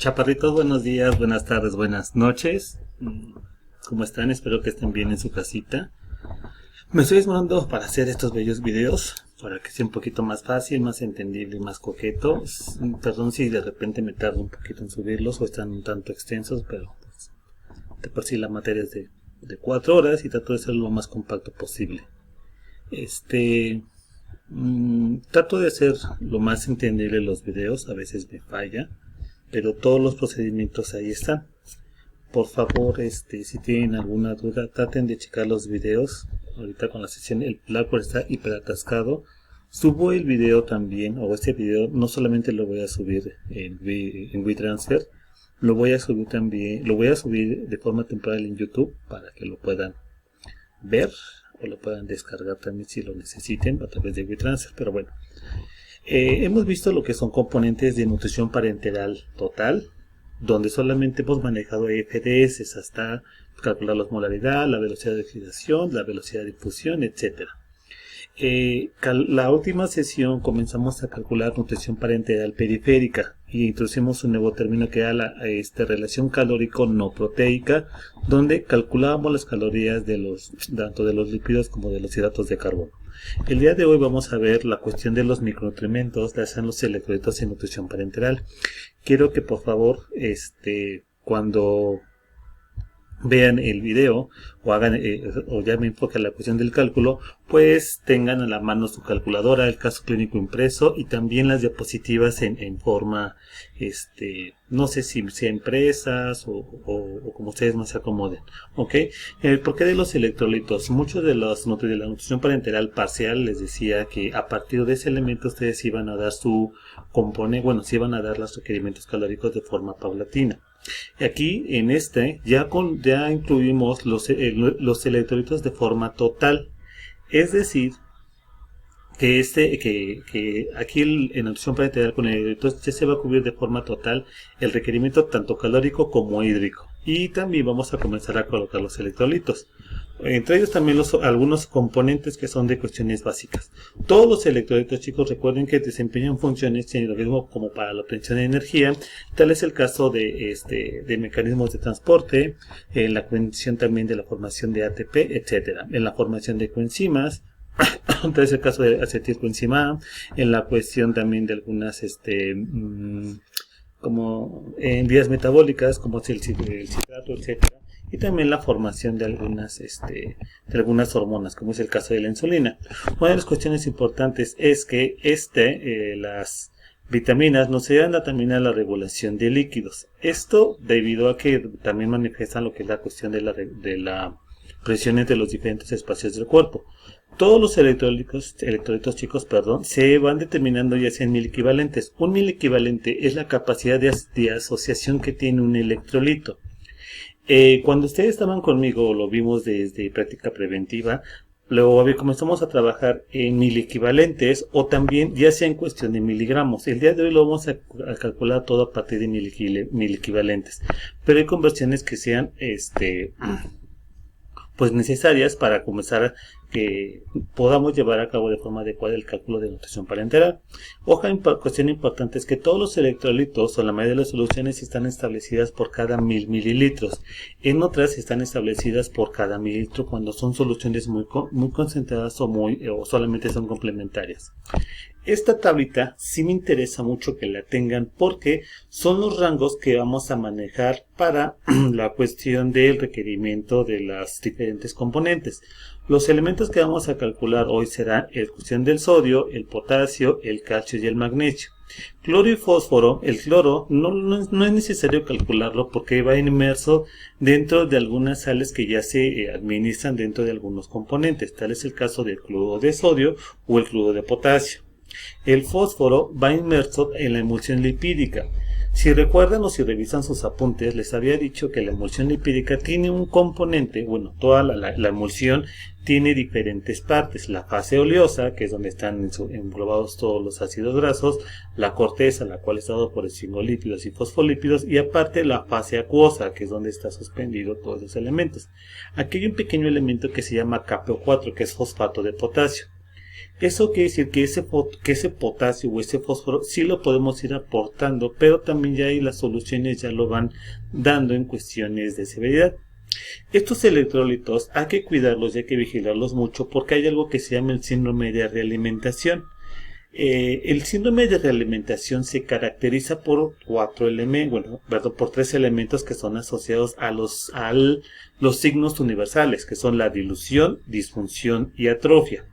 Chaparritos, buenos días, buenas tardes, buenas noches. ¿Cómo están? Espero que estén bien en su casita. Me estoy esmerando para hacer estos bellos videos, para que sea un poquito más fácil, más entendible y más coqueto. Perdón si de repente me tardo un poquito en subirlos o están un tanto extensos, pero pues, de por sí la materia es de 4 horas y trato de ser lo más compacto posible. Trato de hacer lo más entendible los videos, a veces me falla, pero todos los procedimientos ahí están. Por favor, si tienen alguna duda, traten de checar los videos. Ahorita con la sesión el Blackboard está hiper atascado. Subo el video también, o este video no solamente lo voy a subir en WeTransfer, lo voy a subir también, lo voy a subir de forma temporal en YouTube para que lo puedan ver o lo puedan descargar también si lo necesiten a través de WeTransfer. Pero bueno, hemos visto lo que son componentes de nutrición parenteral total, donde solamente hemos manejado FDS hasta calcular la osmolaridad, la velocidad de oxidación, la velocidad de difusión, etc. La última sesión comenzamos a calcular nutrición parenteral periférica y introducimos un nuevo término que era la relación calórico no proteica, donde calculábamos las calorías tanto de los lípidos como de los hidratos de carbono. El día de hoy vamos a ver la cuestión de los micronutrientes, los electrolitos en nutrición parenteral. Quiero que por favor, cuando vean el video o hagan o ya me enfoque la cuestión del cálculo, pues tengan a la mano su calculadora, el caso clínico impreso y también las diapositivas en forma, no sé si sea impresas o como ustedes más se acomoden. ¿Ok? El porqué de los electrolitos. Muchos de la nutrición parenteral parcial les decía que a partir de ese elemento ustedes iban a dar su componente, se iban a dar los requerimientos calóricos de forma paulatina. Aquí en ya incluimos los electrolitos de forma total, es decir que aquí en nutrición parenteral con electrolitos ya se va a cubrir de forma total el requerimiento tanto calórico como hídrico, y también vamos a comenzar a colocar los electrolitos. Entre ellos también algunos componentes que son de cuestiones básicas. Todos los electrolitos, chicos, recuerden que desempeñan funciones en lo mismo como para la obtención de energía. Tal es el caso de mecanismos de transporte, en la cuestión también de la formación de ATP, etcétera, en la formación de coenzimas. Tal es el caso de acetilcoenzima A, en la cuestión también de algunas como en vías metabólicas como el citrato, etcétera. Y también la formación de algunas hormonas, como es el caso de la insulina. Una de las cuestiones importantes es que las vitaminas nos ayudan también a la regulación de líquidos. Esto debido a que también manifiestan lo que es la cuestión de la presión entre los diferentes espacios del cuerpo. Todos los electrolitos, chicos, se van determinando ya sean milequivalentes. Un milequivalente es la capacidad de asociación que tiene un electrolito. Cuando ustedes estaban conmigo, lo vimos desde práctica preventiva, luego comenzamos a trabajar en milequivalentes o también ya sea en cuestión de miligramos. El día de hoy lo vamos a calcular todo a partir de milequivalentes, pero hay conversiones que sean pues necesarias para comenzar que podamos llevar a cabo de forma adecuada el cálculo de nutrición parenteral. Cuestión importante es que todos los electrolitos o la mayoría de las soluciones están establecidas por cada 1000 mililitros. En otras están establecidas por cada mililitro cuando son soluciones muy concentradas o solamente son complementarias. Esta tablita sí me interesa mucho que la tengan porque son los rangos que vamos a manejar para la cuestión del requerimiento de las diferentes componentes. Los elementos que vamos a calcular hoy serán la cuestión del sodio, el potasio, el calcio y el magnesio. Cloro y fósforo, el cloro no es necesario calcularlo porque va inmerso dentro de algunas sales que ya se administran dentro de algunos componentes. Tal es el caso del cloruro de sodio o el cloruro de potasio. El fósforo va inmerso en la emulsión lipídica. Si recuerdan o si revisan sus apuntes, les había dicho que la emulsión lipídica tiene un componente, toda la emulsión tiene diferentes partes. La fase oleosa, que es donde están englobados todos los ácidos grasos, la corteza, la cual está dado por esfingolípidos y fosfolípidos, y aparte la fase acuosa, que es donde está suspendido todos esos elementos. Aquí hay un pequeño elemento que se llama KPO4, que es fosfato de potasio. Eso quiere decir que ese potasio o ese fósforo sí lo podemos ir aportando, pero también ya ahí las soluciones ya lo van dando en cuestiones de severidad. Estos electrolitos hay que cuidarlos y hay que vigilarlos mucho porque hay algo que se llama el síndrome de realimentación. El síndrome de realimentación se caracteriza por por 3 elementos que son asociados a los signos universales, que son la dilución, disfunción y atrofia.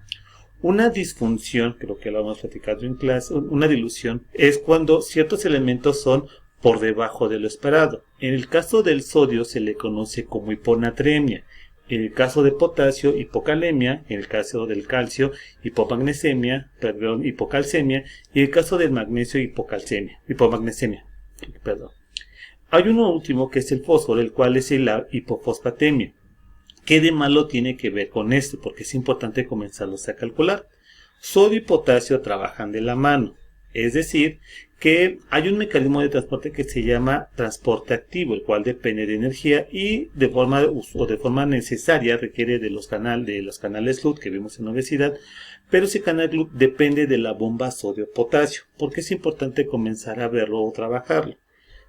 Una disfunción, creo que lo hemos platicado en clase, una dilución es cuando ciertos elementos son por debajo de lo esperado. En el caso del sodio se le conoce como hiponatremia. En el caso de potasio, hipocalemia. En el caso del calcio, hipocalcemia. Y en el caso del magnesio, hipomagnesemia. Hay uno último que es el fósforo, el cual es la hipofosfatemia. ¿Qué de malo tiene que ver con esto? Porque es importante comenzarlos a calcular. Sodio y potasio trabajan de la mano. Es decir, que hay un mecanismo de transporte que se llama transporte activo, el cual depende de energía y de forma necesaria requiere de los canales LUT que vimos en obesidad, pero ese canal LUT depende de la bomba sodio-potasio, porque es importante comenzar a verlo o trabajarlo.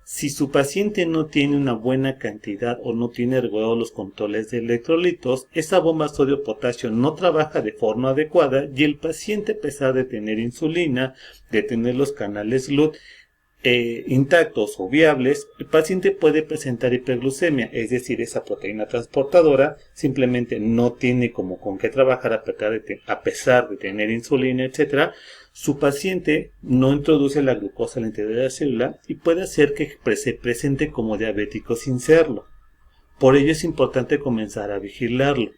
Si su paciente no tiene una buena cantidad o no tiene regulados los controles de electrolitos, esa bomba sodio-potasio no trabaja de forma adecuada y el paciente, a pesar de tener insulina, de tener los canales LUT intactos o viables, el paciente puede presentar hiperglucemia, es decir, esa proteína transportadora simplemente no tiene como con qué trabajar a pesar de tener insulina, etcétera. Su paciente no introduce la glucosa al interior de la célula y puede hacer que se presente como diabético sin serlo. Por ello es importante comenzar a vigilarlo.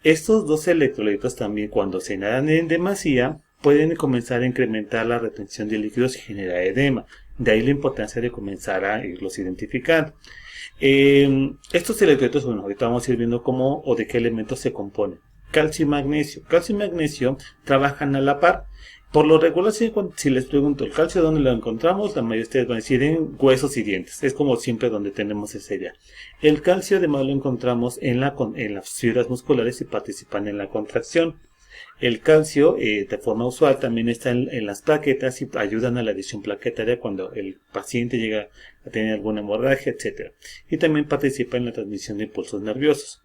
Estos dos electrolitos también, cuando se inhalan en demasía, pueden comenzar a incrementar la retención de líquidos y generar edema. De ahí la importancia de comenzar a irlos identificando. Estos electrolitos, bueno, ahorita vamos a ir viendo cómo o de qué elementos se componen. Calcio y magnesio. Calcio y magnesio trabajan a la par. Por lo regular, si les pregunto el calcio dónde lo encontramos, la mayoría de ustedes van a decir en huesos y dientes. Es como siempre donde tenemos esa idea. El calcio además lo encontramos en las fibras musculares y participan en la contracción. El calcio, de forma usual, también está en las plaquetas y ayudan a la adición plaquetaria cuando el paciente llega a tener alguna hemorragia, etc. Y también participa en la transmisión de impulsos nerviosos.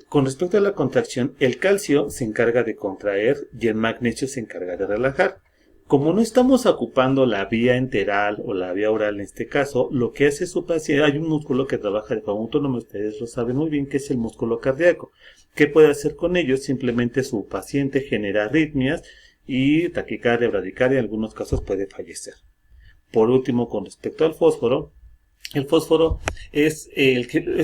Con respecto a la contracción, el calcio se encarga de contraer y el magnesio se encarga de relajar. Como no estamos ocupando la vía enteral o la vía oral en este caso, lo que hace su paciente, hay un músculo que trabaja de forma autónoma, ustedes lo saben muy bien, que es el músculo cardíaco. ¿Qué puede hacer con ello? Simplemente su paciente genera arritmias y taquicardia, bradicardia, en algunos casos puede fallecer. Por último, con respecto al fósforo, el fósforo es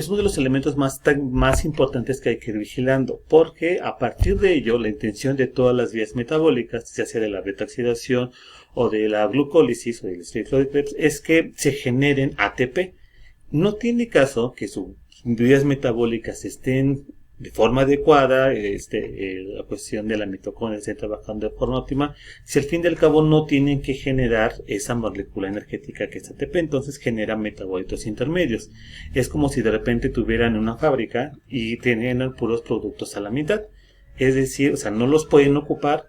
uno de los elementos más importantes que hay que ir vigilando, porque a partir de ello la intención de todas las vías metabólicas, ya sea de la beta-oxidación o de la glucólisis o del ciclo de Krebs, es que se generen ATP. No tiene caso que sus vías metabólicas estén de forma adecuada, la cuestión de la mitocondria esté trabajando de forma óptima, si al fin y al cabo no tienen que generar esa molécula energética que es ATP, entonces genera metabolitos intermedios. Es como si de repente tuvieran una fábrica y tenían puros productos a la mitad, es decir, o sea, no los pueden ocupar,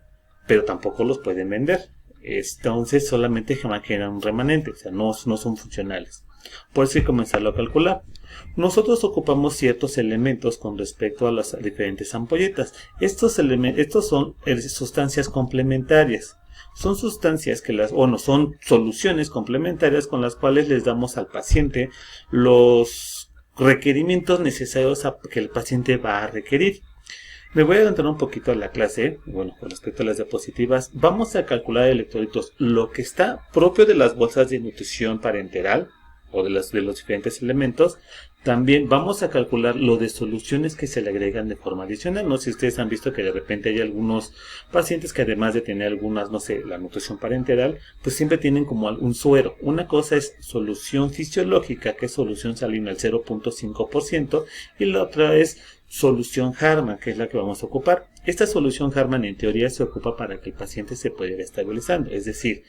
pero tampoco los pueden vender. Entonces solamente generan un remanente, o sea, no son funcionales. Por eso hay que comenzarlo a calcular. Nosotros ocupamos ciertos elementos con respecto a las diferentes ampolletas. Estos son sustancias complementarias. Son sustancias son soluciones complementarias con las cuales les damos al paciente los requerimientos necesarios que el paciente va a requerir. Me voy a adelantar un poquito a la clase, con respecto a las diapositivas. Vamos a calcular electrolitos, lo que está propio de las bolsas de nutrición parenteral o de los diferentes elementos. También vamos a calcular lo de soluciones que se le agregan de forma adicional. No sé si ustedes han visto que de repente hay algunos pacientes que además de tener algunas, la nutrición parenteral, pues siempre tienen como un suero. Una cosa es solución fisiológica, que es solución salina al 0.5%, y la otra es solución Harman, que es la que vamos a ocupar. Esta solución Harman en teoría se ocupa para que el paciente se pueda ir estabilizando, es decir,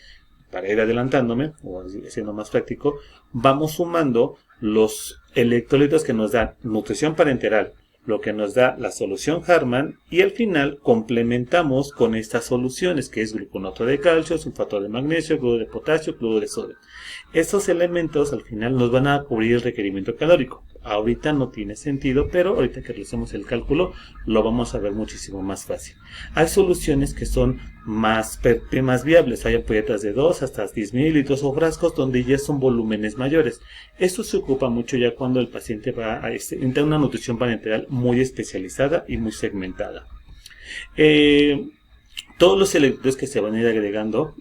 para ir adelantándome, o siendo más práctico, vamos sumando los electrolitos que nos dan nutrición parenteral lo que nos da la solución Hartmann, y al final complementamos con estas soluciones, que es gluconato de calcio, sulfato de magnesio, cloruro de potasio, cloruro de sodio. Estos elementos al final nos van a cubrir el requerimiento calórico. Ahorita no tiene sentido, pero ahorita que realicemos el cálculo lo vamos a ver muchísimo más fácil. Hay soluciones que son más viables, hay ampolletas de 2 hasta 10 mililitros o frascos donde ya son volúmenes mayores. Esto se ocupa mucho ya cuando el paciente va a entrar una nutrición parenteral muy especializada y muy segmentada. Todos los electrolitos que se van a ir agregando,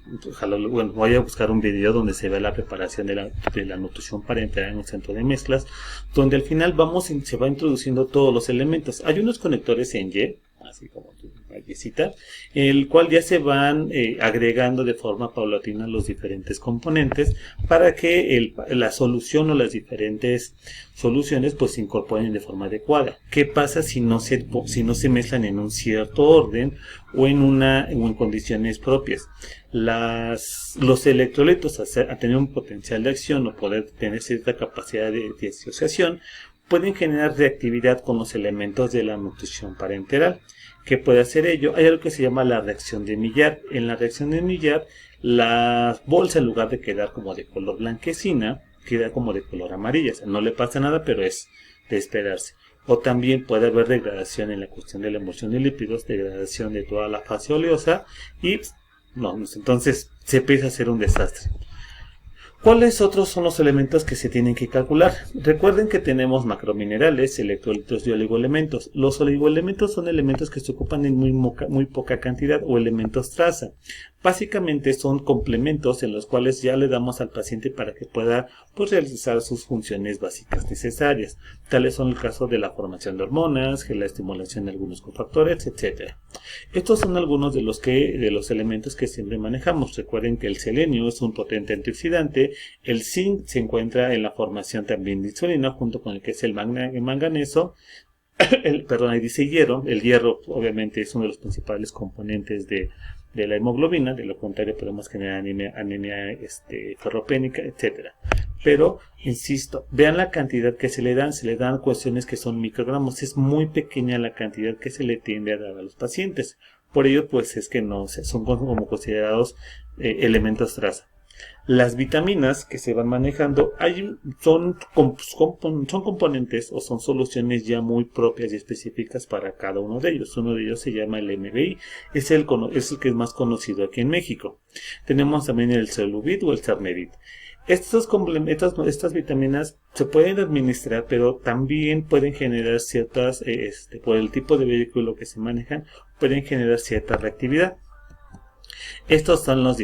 bueno, voy a buscar un video donde se ve la preparación de la nutrición parenteral en un centro de mezclas, donde al final se va introduciendo todos los elementos. Hay unos conectores en Y, así como una yesita, el cual ya se van agregando de forma paulatina los diferentes componentes para que la solución o las diferentes soluciones pues se incorporen de forma adecuada. ¿Qué pasa si no se mezclan en un cierto orden o en condiciones propias? Los electrolitos, a tener un potencial de acción o poder tener cierta capacidad de disociación, pueden generar reactividad con los elementos de la nutrición parenteral. ¿Qué puede hacer ello? Hay algo que se llama la reacción de Maillard. En la reacción de Maillard, la bolsa, en lugar de quedar como de color blanquecina, queda como de color amarilla. O sea, no le pasa nada, pero es de esperarse. O también puede haber degradación en la cuestión de la emulsión de lípidos, degradación de toda la fase oleosa, y entonces se empieza a hacer un desastre. ¿Cuáles otros son los elementos que se tienen que calcular? Recuerden que tenemos macrominerales, electrolitos y oligoelementos. Los oligoelementos son elementos que se ocupan en muy poca cantidad o elementos traza. Básicamente son complementos en los cuales ya le damos al paciente para que pueda realizar sus funciones básicas necesarias. Tales son el caso de la formación de hormonas, la estimulación de algunos cofactores, etc. Estos son algunos de los elementos que siempre manejamos. Recuerden que el selenio es un potente antioxidante, el zinc se encuentra en la formación también de insulina junto con el que es el manganeso. Ahí dice hierro. El hierro obviamente es uno de los principales componentes de la hemoglobina, de lo contrario podemos generar anemia ferropénica, etc. Pero, insisto, vean la cantidad que se le dan cuestiones que son microgramos, es muy pequeña la cantidad que se le tiende a dar a los pacientes. Por ello, pues es que no son como considerados elementos traza. Las vitaminas que se van manejando son componentes o son soluciones ya muy propias y específicas para cada uno de ellos. Uno de ellos se llama el MBI, es el que es más conocido aquí en México. Tenemos también el Celubit o el Cernebit. Estas vitaminas se pueden administrar, pero también pueden generar ciertas, por el tipo de vehículo que se manejan, pueden generar cierta reactividad. Estos son las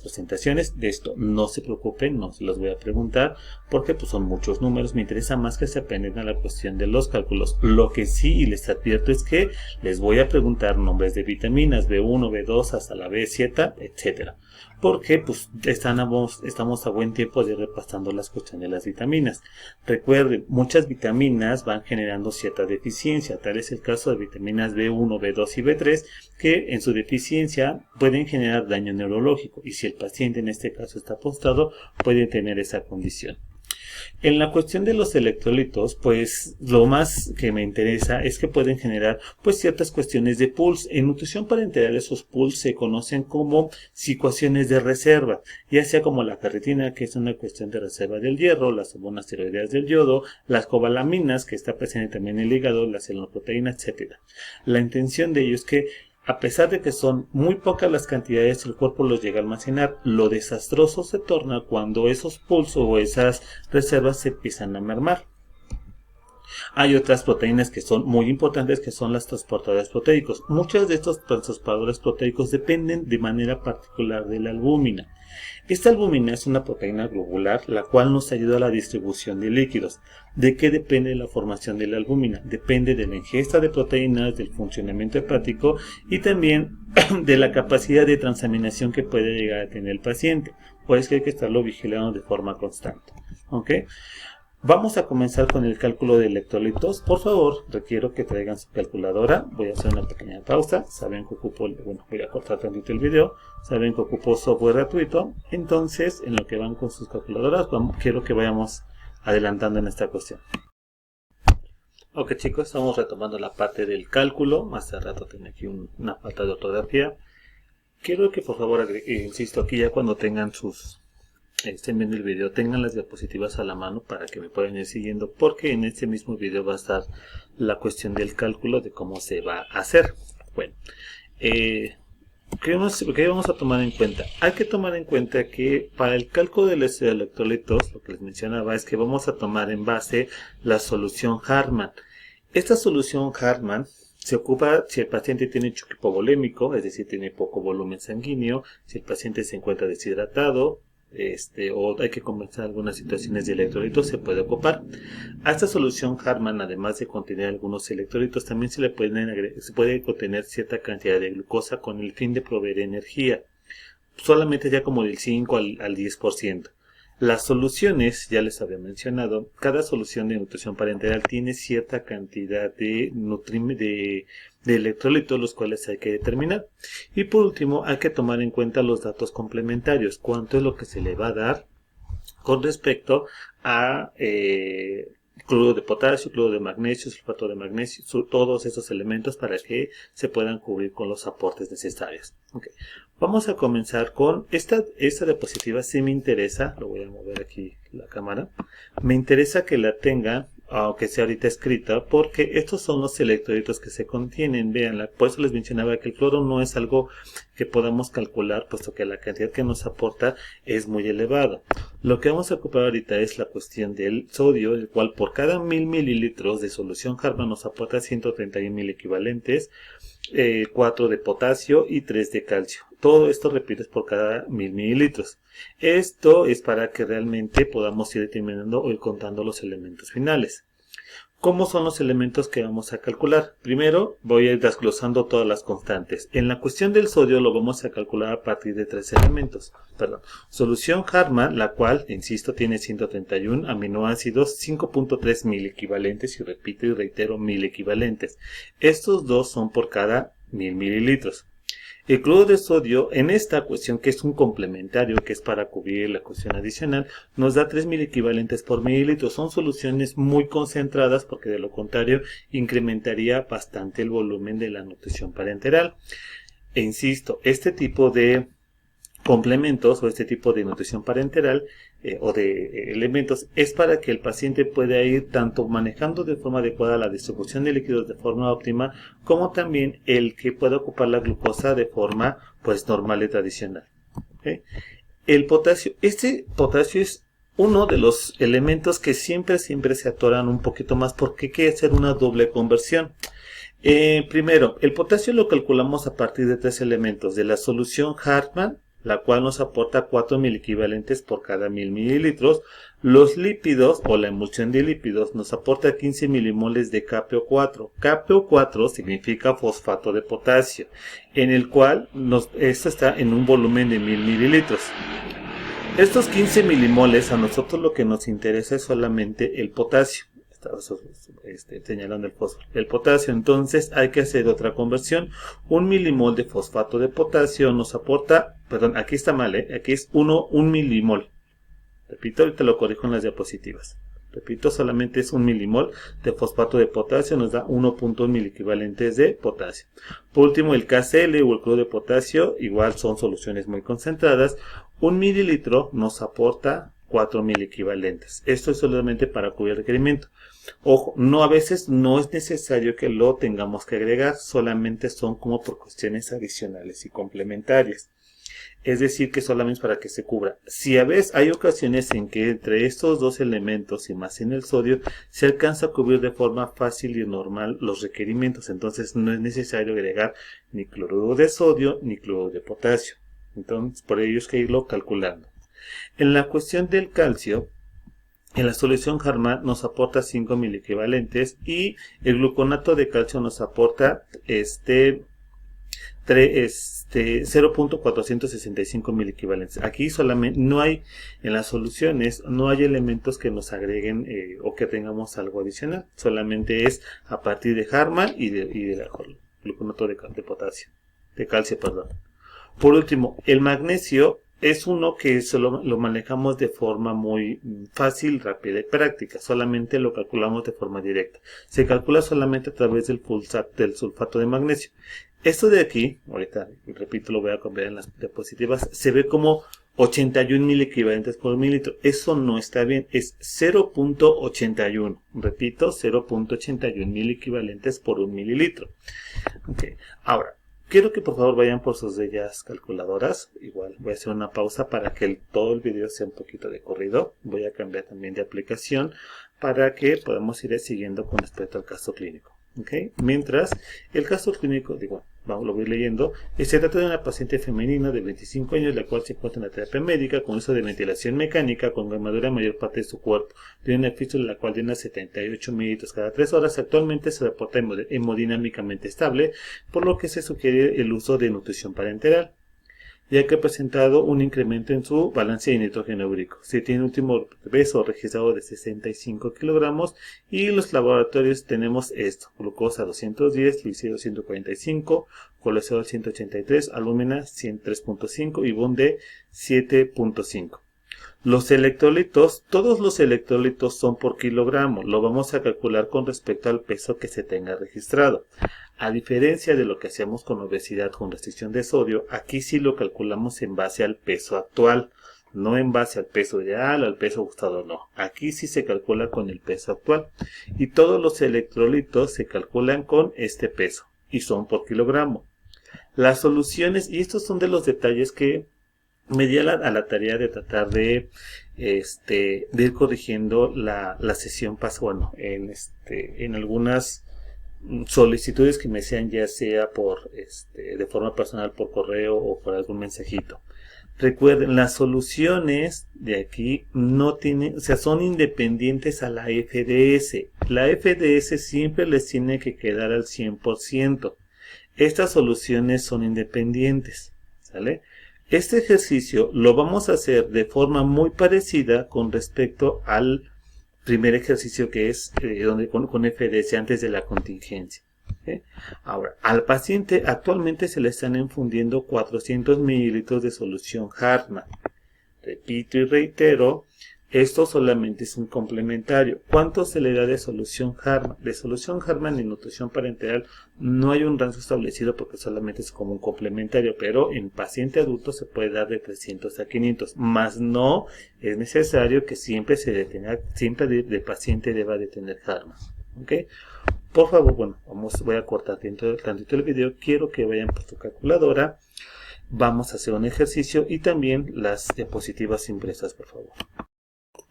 presentaciones. De esto no se preocupen, no se los voy a preguntar porque pues son muchos números. Me interesa más que se aprendan a la cuestión de los cálculos. Lo que sí les advierto es que les voy a preguntar nombres de vitaminas B1, B2 hasta la B7, etcétera. Porque pues estamos a buen tiempo de repasando las cuestiones de las vitaminas. Recuerden, muchas vitaminas van generando cierta deficiencia. Tal es el caso de vitaminas B1, B2 y B3 que en su deficiencia pueden generar daño neurológico y si el paciente en este caso está postrado puede tener esa condición. En la cuestión de los electrolitos, pues lo más que me interesa es que pueden generar pues ciertas cuestiones de pools. En nutrición parenteral esos pools se conocen como situaciones de reserva, ya sea como la ferritina, que es una cuestión de reserva del hierro, las hormonas tiroideas del yodo, las cobalaminas, que está presente también en el hígado, la celenoproteína, etc. La intención de ello es que a pesar de que son muy pocas las cantidades, el cuerpo los llega a almacenar. Lo desastroso se torna cuando esos pools o esas reservas se empiezan a mermar. Hay otras proteínas que son muy importantes, que son los transportadores proteicos. Muchos de estos transportadores proteicos dependen de manera particular de la albúmina. Esta albúmina es una proteína globular, la cual nos ayuda a la distribución de líquidos. ¿De qué depende la formación de la albúmina? Depende de la ingesta de proteínas, del funcionamiento hepático y también de la capacidad de transaminación que puede llegar a tener el paciente. Por eso hay que estarlo vigilando de forma constante. ¿Ok? Vamos a comenzar con el cálculo de electrolitos. Por favor, requiero que traigan su calculadora. Voy a hacer una pequeña pausa. Saben que ocupo, voy a cortar tantito el video. Saben que ocupo software gratuito. Entonces, en lo que van con sus calculadoras, quiero que vayamos adelantando en esta cuestión. Ok chicos, estamos retomando la parte del cálculo. Hace rato tenía aquí una falta de ortografía. Quiero que por favor, insisto, aquí ya cuando tengan estén viendo el video, tengan las diapositivas a la mano para que me puedan ir siguiendo, porque en este mismo video va a estar la cuestión del cálculo de cómo se va a hacer. Bueno, ¿qué vamos a tomar en cuenta? Hay que tomar en cuenta que para el cálculo de los electrolitos, lo que les mencionaba es que vamos a tomar en base la solución Hartmann. Esta solución Hartmann se ocupa si el paciente tiene choque hipovolémico, es decir, tiene poco volumen sanguíneo, si el paciente se encuentra deshidratado, o hay que compensar algunas situaciones de electrolitos, se puede ocupar. A esta solución Hartmann, además de contener algunos electrolitos, también se puede contener cierta cantidad de glucosa con el fin de proveer energía, solamente ya como del 5 al 10%. Las soluciones, ya les había mencionado, cada solución de nutrición parenteral tiene cierta cantidad de electrolitos, los cuales hay que determinar. Y por último, hay que tomar en cuenta los datos complementarios, cuánto es lo que se le va a dar con respecto a cloruro de potasio, cloruro de magnesio, sulfato de magnesio, todos esos elementos para que se puedan cubrir con los aportes necesarios. Okay. Vamos a comenzar con esta diapositiva. Si me interesa, lo voy a mover aquí la cámara, me interesa que la tenga, aunque sea ahorita escrita, porque estos son los electrolitos que se contienen. Veanla, por eso les mencionaba que el cloro no es algo que podamos calcular, puesto que la cantidad que nos aporta es muy elevada. Lo que vamos a ocupar ahorita es la cuestión del sodio, el cual por cada 1000 mililitros de solución Hartmann nos aporta 131.000 equivalentes, 4 de potasio y 3 de calcio. Todo esto, repito, es por cada 1000 mililitros. Esto es para que realmente podamos ir determinando o ir contando los elementos finales. ¿Cómo son los elementos que vamos a calcular? Primero voy a ir desglosando todas las constantes. En la cuestión del sodio lo vamos a calcular a partir de tres elementos. Solución Hartmann, la cual, insisto, tiene 131 aminoácidos, 5.3 mil equivalentes, y repito y reitero, 1000 equivalentes. Estos dos son por cada 1000 mililitros. El cloruro de sodio, en esta cuestión que es un complementario, que es para cubrir la cuestión adicional, nos da 3000 equivalentes por mililitro. Son soluciones muy concentradas, porque de lo contrario incrementaría bastante el volumen de la nutrición parenteral. E insisto, este tipo de complementos o este tipo de nutrición parenteral o de elementos es para que el paciente pueda ir tanto manejando de forma adecuada la distribución de líquidos de forma óptima, como también el que pueda ocupar la glucosa de forma pues normal y tradicional. ¿Okay? El potasio, este potasio es uno de los elementos que siempre se atoran un poquito más, porque hay que hacer una doble conversión. Primero, el potasio lo calculamos a partir de tres elementos: de la solución Hartmann, la cual nos aporta 4000 equivalentes por cada 1000 mililitros. Los lípidos o la emulsión de lípidos nos aporta 15 milimoles de KPO4. KPO4 significa fosfato de potasio, en el cual esto está en un volumen de 1000 mililitros. Estos 15 milimoles, a nosotros lo que nos interesa es solamente el potasio. Señalando el potasio, entonces hay que hacer otra conversión. 1 milimol de fosfato de potasio nos aporta, perdón, aquí está mal, aquí es 1 milimol. Repito, ahorita lo corrijo en las diapositivas. Repito, solamente es 1 milimol de fosfato de potasio, nos da 1.1 mil equivalentes de potasio. Por último, el KCl o el cloruro de potasio, igual son soluciones muy concentradas. 1 mililitro nos aporta 4000 equivalentes. Esto es solamente para cubrir el requerimiento. Ojo, a veces no es necesario que lo tengamos que agregar, solamente son como por cuestiones adicionales y complementarias. Es decir, que solamente para que se cubra. Si a veces hay ocasiones en que entre estos dos elementos y más en el sodio se alcanza a cubrir de forma fácil y normal los requerimientos, entonces no es necesario agregar ni cloruro de sodio ni cloruro de potasio. Entonces, por ello es que irlo calculando. En la cuestión del calcio, en la solución Hartmann nos aporta 5000 equivalentes, y el gluconato de calcio nos aporta 0.465 mil equivalentes. Aquí solamente no hay, en las soluciones no hay elementos que nos agreguen o que tengamos algo adicional, solamente es a partir de Hartmann y de gluconato de calcio. Por último, el magnesio es uno que solo lo manejamos de forma muy fácil, rápida y práctica. Solamente lo calculamos de forma directa. Se calcula solamente a través del sulfato de magnesio. Esto de aquí, ahorita repito, lo voy a cambiar en las diapositivas, se ve como 81 mil equivalentes por mililitro. Eso no está bien, es 0.81. Repito, 0.81 mil equivalentes por un mililitro. Okay. Ahora, quiero que por favor vayan por sus bellas calculadoras. Igual voy a hacer una pausa para que todo el video sea un poquito de corrido. Voy a cambiar también de aplicación para que podamos ir siguiendo con respecto al caso clínico. Okay. Mientras, el caso clínico, lo voy leyendo. Se trata de una paciente femenina de 25 años, la cual se encuentra en la terapia médica con uso de ventilación mecánica, con quemadura en mayor parte de su cuerpo. Tiene una fístula la cual llena 78 mililitros cada 3 horas. Actualmente se reporta hemodinámicamente estable, por lo que se sugiere el uso de nutrición parenteral, ya que ha presentado un incremento en su balance de nitrógeno úrico. Se tiene un último peso registrado de 65 kilogramos y en los laboratorios tenemos esto: glucosa 210, glicemia 145, colesterol 183, albúmina 103.5 y BUN de 7.5. Los electrolitos, todos los electrolitos son por kilogramo. Lo vamos a calcular con respecto al peso que se tenga registrado. A diferencia de lo que hacemos con obesidad con restricción de sodio, aquí sí lo calculamos en base al peso actual, no en base al peso ideal o al peso gustado, no. Aquí sí se calcula con el peso actual. Y todos los electrolitos se calculan con este peso y son por kilogramo. Las soluciones, y estos son de los detalles que me di a la tarea de tratar de ir corrigiendo la sesión pasada, en algunas solicitudes que me sean, ya sea por de forma personal, por correo o por algún mensajito. Recuerden, las soluciones de aquí no tienen, son independientes a la FDS. La FDS siempre les tiene que quedar al 100%. Estas soluciones son independientes, ¿sale? Este ejercicio lo vamos a hacer de forma muy parecida con respecto al primer ejercicio, que es con FDS antes de la contingencia. ¿Okay? Ahora, al paciente actualmente se le están infundiendo 400 mililitros de solución Hartmann. Repito y reitero, esto solamente es un complementario. ¿Cuánto se le da de solución Hartmann? De solución Hartmann en nutrición parenteral no hay un rango establecido porque solamente es como un complementario, pero en paciente adulto se puede dar de 300 a 500, más no es necesario que siempre el paciente deba de tener Hartmann. ¿Okay? Por favor, voy a cortar tantito el video. Quiero que vayan por su calculadora. Vamos a hacer un ejercicio y también las diapositivas impresas, por favor.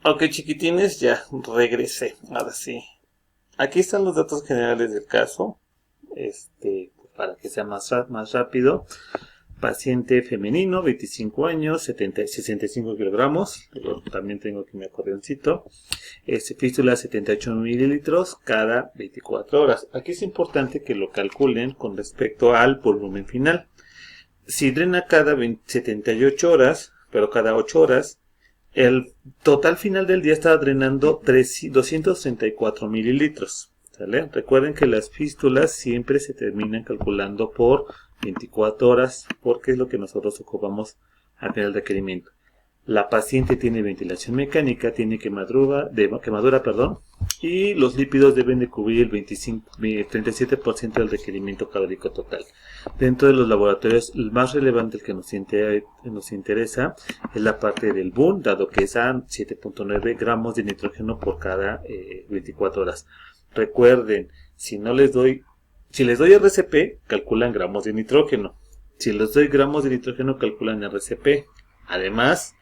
Ok, chiquitines, ya regresé. Ahora sí. Aquí están los datos generales del caso. Para que sea más rápido. Paciente femenino, 25 años, 65 kilogramos. También tengo aquí mi acordeoncito. Fístula 78 mililitros cada 24 horas. Aquí es importante que lo calculen con respecto al volumen final. Si drena cada 78 horas, pero cada 8 horas, el total final del día está drenando 234 mililitros. ¿Sale? Recuerden que las fístulas siempre se terminan calculando por 24 horas, porque es lo que nosotros ocupamos al final del requerimiento. La paciente tiene ventilación mecánica, tiene quemadura, y los lípidos deben de cubrir el 37% del requerimiento calórico total. Dentro de los laboratorios, el más relevante, el que nos interesa, es la parte del BUN, dado que es a 7.9 gramos de nitrógeno por cada 24 horas. Recuerden, si les doy RCP, calculan gramos de nitrógeno. Si les doy gramos de nitrógeno, calculan RCP. Además,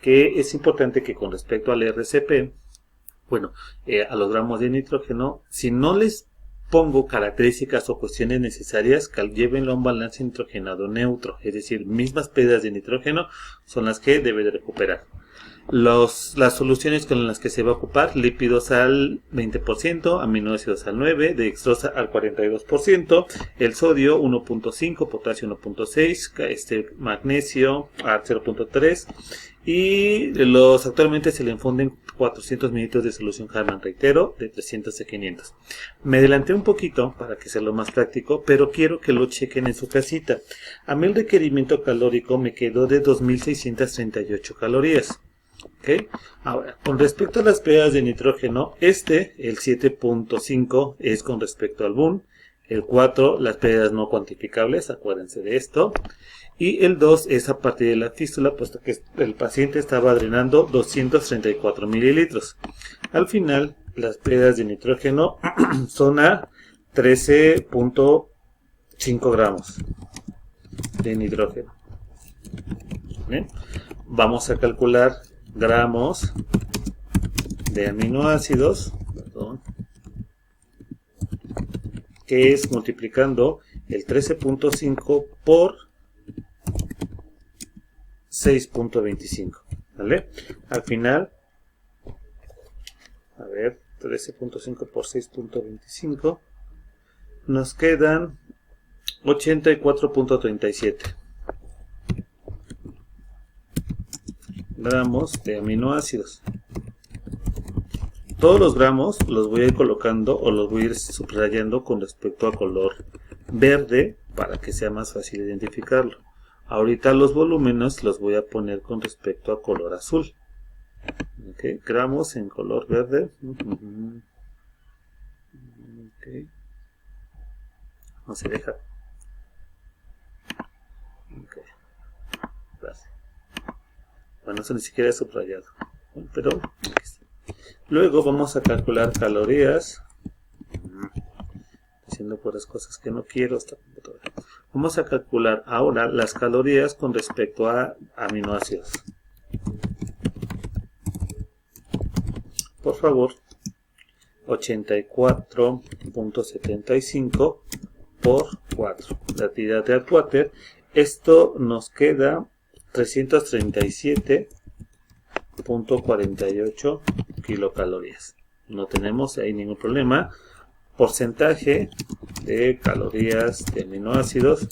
que es importante que con respecto al RCP, a los gramos de nitrógeno, si no les pongo características o cuestiones necesarias, llévenlo a un balance nitrogenado neutro, es decir, mismas pérdidas de nitrógeno son las que debe de recuperar. Las soluciones con las que se va a ocupar: lípidos al 20%, aminoácidos al 9%, dextrosa al 42%, el sodio 1.5, potasio 1.6, magnesio al 0.3, Y actualmente se le infunden 400 mililitros de solución Harman, reitero, de 300 a 500. Me adelanté un poquito para que sea lo más práctico, pero quiero que lo chequen en su casita. A mí el requerimiento calórico me quedó de 2638 calorías. ¿Okay? Ahora, con respecto a las pérdidas de nitrógeno, el 7.5 es con respecto al boom, el 4 las pérdidas no cuantificables, acuérdense de esto, y el 2 es a partir de la fístula, puesto que el paciente estaba drenando 234 mililitros. Al final, las pérdidas de nitrógeno son a 13.5 gramos de nitrógeno. ¿Bien? Vamos a calcular gramos de aminoácidos, que es multiplicando el 13.5 por 6.25, ¿vale? Al final, a ver, 13.5 por 6.25, nos quedan 84.37 gramos de aminoácidos. Todos los gramos los voy a ir colocando o los voy a ir subrayando con respecto a color verde para que sea más fácil identificarlo. Ahorita los volúmenes los voy a poner con respecto a color azul. Okay. Gramos en color verde. Okay. No se deja. Okay. Gracias. Bueno, eso ni siquiera es subrayado. Pero luego vamos a calcular calorías. Haciendo puras cosas que no quiero. Vamos a calcular ahora las calorías con respecto a aminoácidos. Por favor, 84.75 por 4. La actividad de Atwater. Esto nos queda 337.48 kilocalorías. No tenemos ahí ningún problema. Porcentaje de calorías de aminoácidos.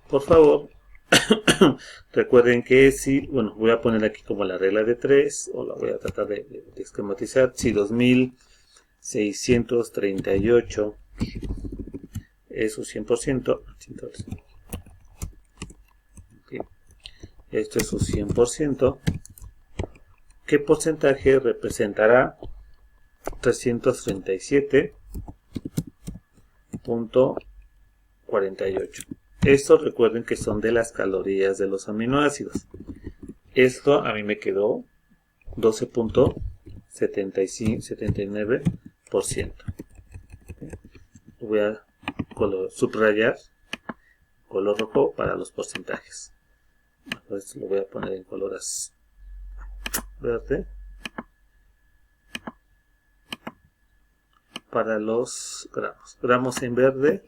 Por favor, recuerden que si, bueno, voy a poner aquí como la regla de 3, o la voy a tratar de esquematizar. Si 2638 es su 100%, okay. Esto es su 100%, ¿qué porcentaje representará 337.48? Esto recuerden que son de las calorías de los aminoácidos. Esto a mí me quedó 12.79%. Voy a subrayar color rojo para los porcentajes. Esto lo voy a poner en color verde para los gramos en verde,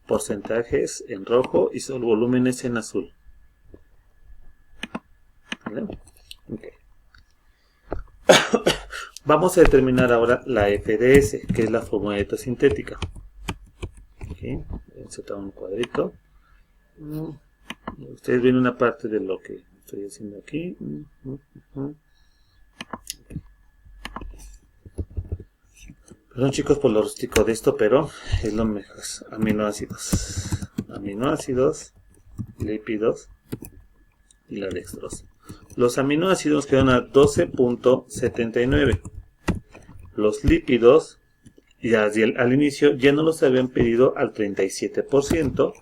porcentajes en rojo y solo volúmenes en azul. ¿Vale? Okay. Vamos a determinar ahora la FDS, que es la fórmula sintética. Okay. Insertar un cuadrito. Ustedes ven una parte de lo que estoy haciendo aquí. Perdón chicos por lo rústico de esto, pero es lo mejor. Aminoácidos, lípidos y la dextrosa. Los aminoácidos quedan a 12.79. Los lípidos, ya al inicio ya no los habían pedido al 37%.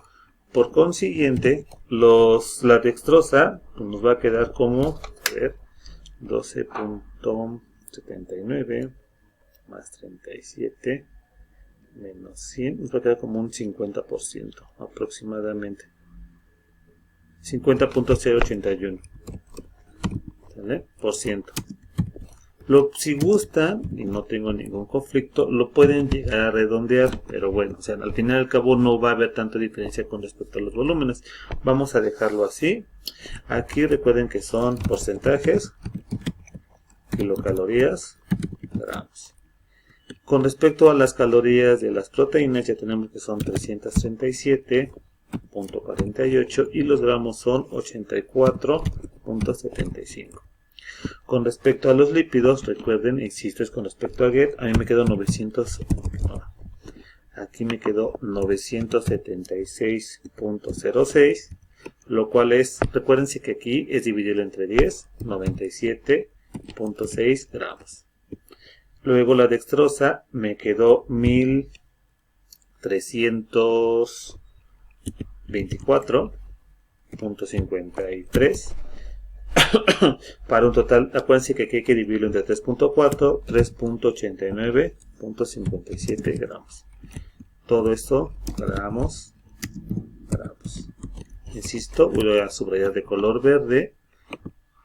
Por consiguiente, la dextrosa nos va a quedar como 12.79 más 37 menos 100, nos va a quedar como un 50% aproximadamente. 50.081, ¿vale? Por ciento. Si gustan, y no tengo ningún conflicto, lo pueden llegar a redondear, pero bueno, o sea, al final y al cabo no va a haber tanta diferencia con respecto a los volúmenes. Vamos a dejarlo así. Aquí recuerden que son porcentajes, kilocalorías, gramos. Con respecto a las calorías de las proteínas, ya tenemos que son 337 83.48 y los gramos son 84.75. Con respecto a los lípidos, recuerden, insisto, es con respecto a GET, a mí me quedó 900, aquí me quedó 976.06, lo cual es, recuérdense que aquí es dividirlo entre 10, 97.6 gramos. Luego la dextrosa me quedó 1324.53 para un total, acuérdense que aquí hay que dividirlo entre 3.4, 3.89.57 gramos. Todo esto gramos. Insisto, voy a subrayar de color verde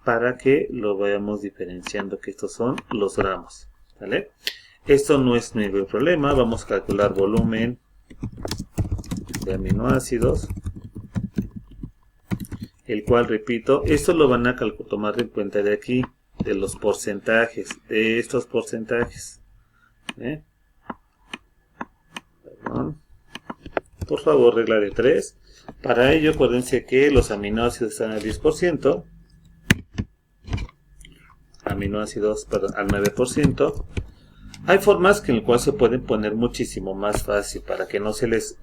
para que lo vayamos diferenciando, que estos son los gramos, ¿vale? Esto no es ningún problema. Vamos a calcular volumen de aminoácidos, el cual, repito, esto lo van a tomar en cuenta de aquí, de los porcentajes, de estos porcentajes. Perdón. Por favor, regla de 3. Para ello, acuérdense que los aminoácidos están al 10%, aminoácidos, perdón, al 9%. Hay formas en las cuales se pueden poner muchísimo más fácil para que no se les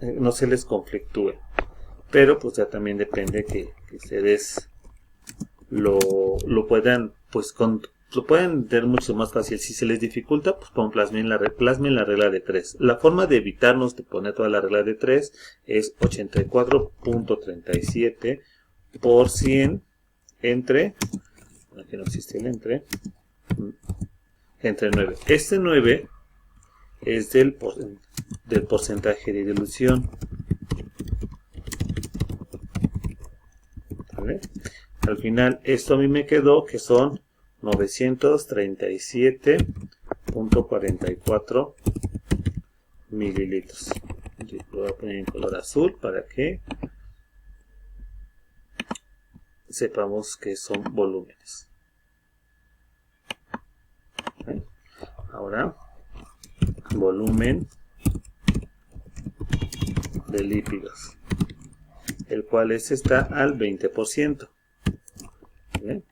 conflictúe. Pero pues ya también depende que ustedes lo puedan, pues lo pueden tener mucho más fácil. Si se les dificulta, pues plasmen la regla de 3. La forma de evitarnos de poner toda la regla de 3 es 84.37 por 100 entre, aquí no existe el entre 9. Este 9 es del porcentaje de dilución. ¿Vale? Al final esto a mí me quedó que son 937.44 mililitros. Lo voy a poner en color azul para que sepamos que son volúmenes. ¿Vale? Ahora, volumen de lípidos, el cual está al 20%. ¿Vale?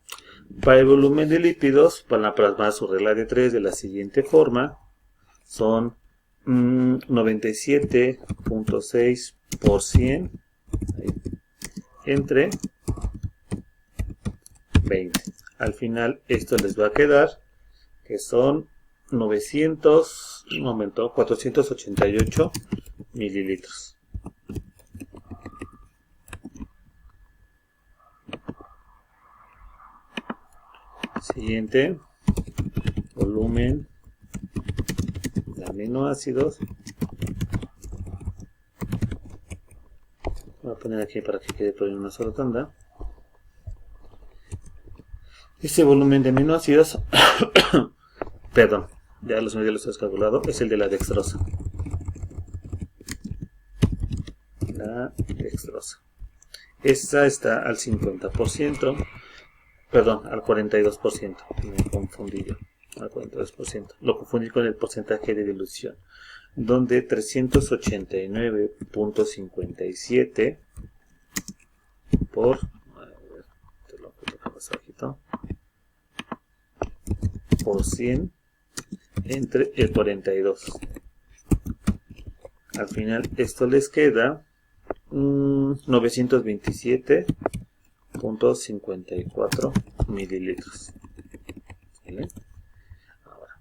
Para el volumen de lípidos, van a plasmar su regla de 3 de la siguiente forma. Son 97.6 por 100 entre 20. Al final esto les va a quedar que son 488 mililitros. Siguiente, volumen de aminoácidos. Voy a poner aquí para que quede todo en una sola tanda. Este volumen de aminoácidos, perdón, ya los medios los he calculado, es el de la dextrosa. La dextrosa. Esta está al 50%. Perdón, al 42%, me confundí yo, al 42%, lo confundí con el porcentaje de dilución, donde 389.57 por, a ver, te lo pongo más bajito, por 100 entre el 42. Al final esto les queda 927.54 mililitros. ¿Vale? Ahora,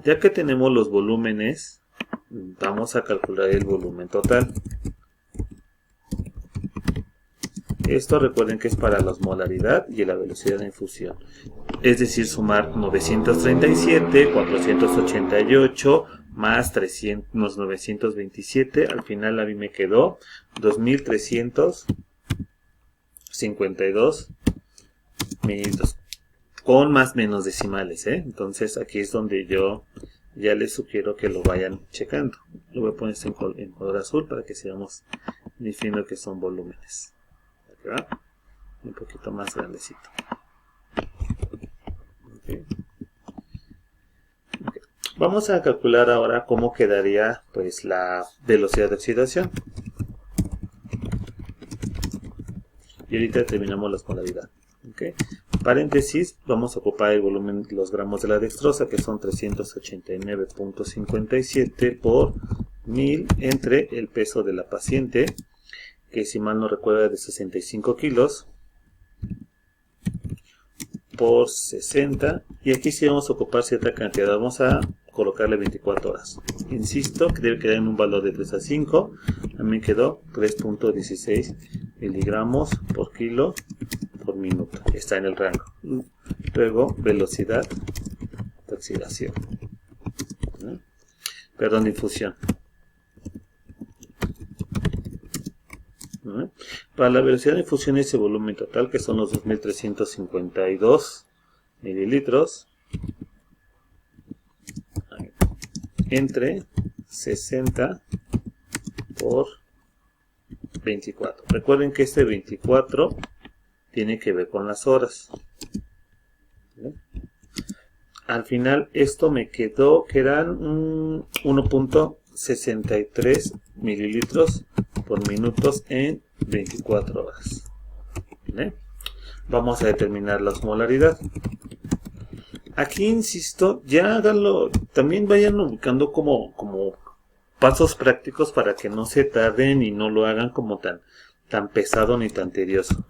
ya que tenemos los volúmenes, vamos a calcular el volumen total. Esto recuerden que es para la osmolaridad y la velocidad de infusión. Es decir, sumar 937, 488 más 927. Al final a mí me quedó 2352 mililitros. Con más menos decimales, Entonces aquí es donde yo ya les sugiero que lo vayan checando. Lo voy a poner en color azul para que sigamos diciendo que son volúmenes. ¿Verdad? Un poquito más grandecito. Okay. Okay. Vamos a calcular ahora cómo quedaría pues la velocidad de oxidación. y ahorita determinamos la osmolaridad. ¿Okay? Paréntesis, vamos a ocupar el volumen, los gramos de la dextrosa, que son 389.57 por 1000 entre el peso de la paciente, que si mal no recuerdo de 65 kilos, por 60, y aquí sí vamos a ocupar cierta cantidad, vamos a colocarle 24 horas. Insisto que debe quedar en un valor de 3 a 5, a mí quedó 3.16 miligramos por kilo por minuto, está en el rango. Luego, velocidad de oxidación, perdón, de infusión. Para la velocidad de infusión ese volumen total, que son los 2352 mililitros, entre 60 por 24. Recuerden que este 24 tiene que ver con las horas. Al final esto me quedó que eran 1.63 mililitros por minutos en 24 horas. Vamos a determinar la osmolaridad. Aquí insisto, ya háganlo, también vayan ubicando como pasos prácticos para que no se tarden y no lo hagan como tan pesado ni tan tedioso.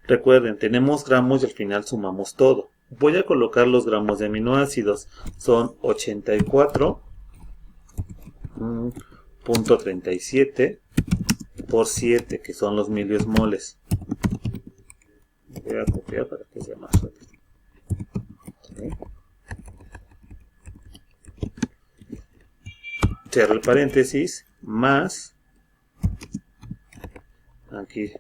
Recuerden, tenemos gramos y al final sumamos todo. Voy a colocar los gramos de aminoácidos, son 84.37 por 7, que son los miliosmoles. Voy a copiar para que sea más rápido. Cierro el paréntesis, más, aquí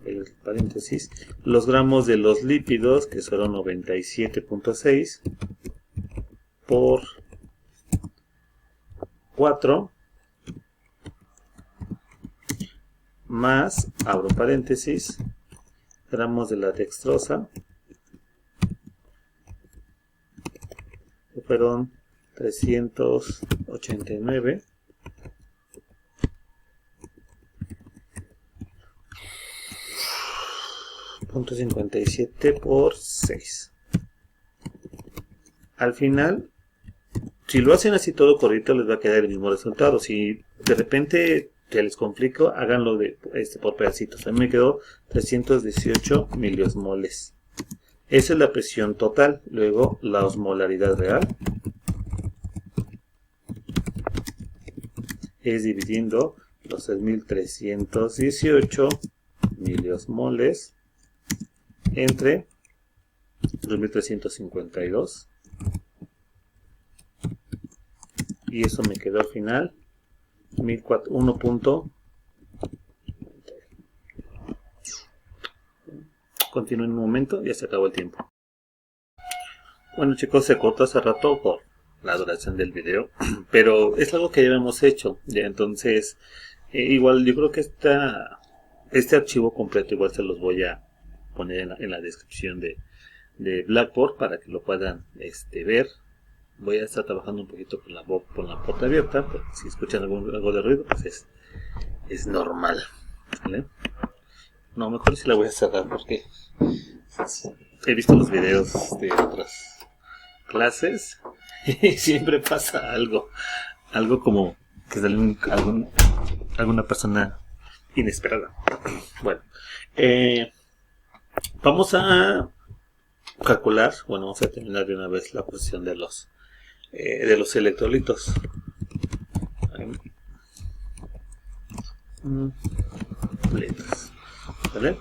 el paréntesis, los gramos de los lípidos, que fueron 97.6 por 4, más, abro paréntesis, gramos de la dextrosa, que fueron 389.57 por 6. Al final, si lo hacen así todo correcto, les va a quedar el mismo resultado. Si de repente se les complica, háganlo por pedacitos. A mí me quedó 318 miliosmoles. Esa es la presión total. Luego la osmolaridad real es dividiendo los 3.318 miliosmoles entre 2.352, y eso me quedó al final 1.1. Continúen un momento, ya se acabó el tiempo. Bueno chicos, se cortó hace rato por la duración del video, pero es algo que ya hemos hecho, ya. Entonces igual yo creo que este archivo completo igual se los voy a poner en la descripción de Blackboard para que lo puedan ver. Voy a estar trabajando un poquito con la puerta abierta, porque si escuchan algo de ruido, pues es normal, ¿vale? No, mejor si la voy a cerrar, porque he visto los videos de otras clases y siempre pasa algo como que sale alguna persona inesperada. Bueno, vamos a calcular, vamos a terminar de una vez la cuestión de los electrolitos. ¿Vale?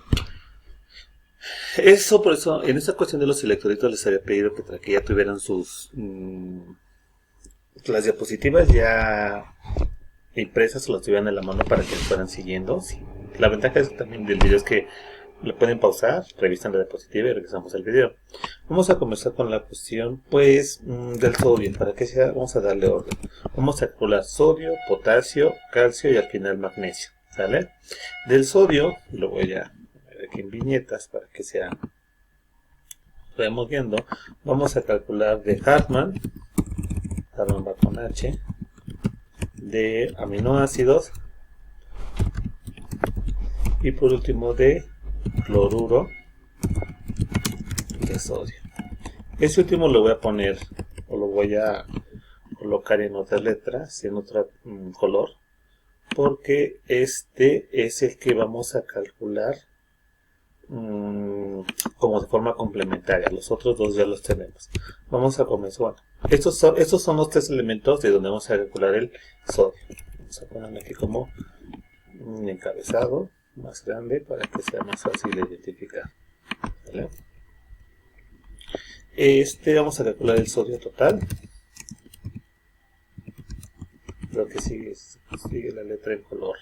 Por eso, en esta cuestión de los electrolitos les había pedido que ya tuvieran las diapositivas ya impresas o las tuvieran en la mano para que las fueran siguiendo. Sí. La ventaja también del video es que lo pueden pausar, revisan la diapositiva y regresamos al video. Vamos a comenzar con la cuestión del sodio. Para que sea, vamos a darle orden. Vamos a calcular sodio, potasio, calcio y al final magnesio. ¿Sale? Del sodio, lo voy a ver aquí en viñetas para que vayamos viendo. Vamos a calcular de Hartmann va con H, de aminoácidos y por último de cloruro de sodio. Este último lo voy a poner, o lo voy a colocar en otras letras, en otro color, porque este es el que vamos a calcular como de forma complementaria. Los otros dos ya los tenemos. Vamos a comenzar. Bueno, estos son los tres elementos de donde vamos a calcular el sodio. Vamos a ponerle aquí como un encabezado más grande para que sea más fácil de identificar. ¿Vale? Vamos a calcular el sodio total. Creo que sigue la letra en color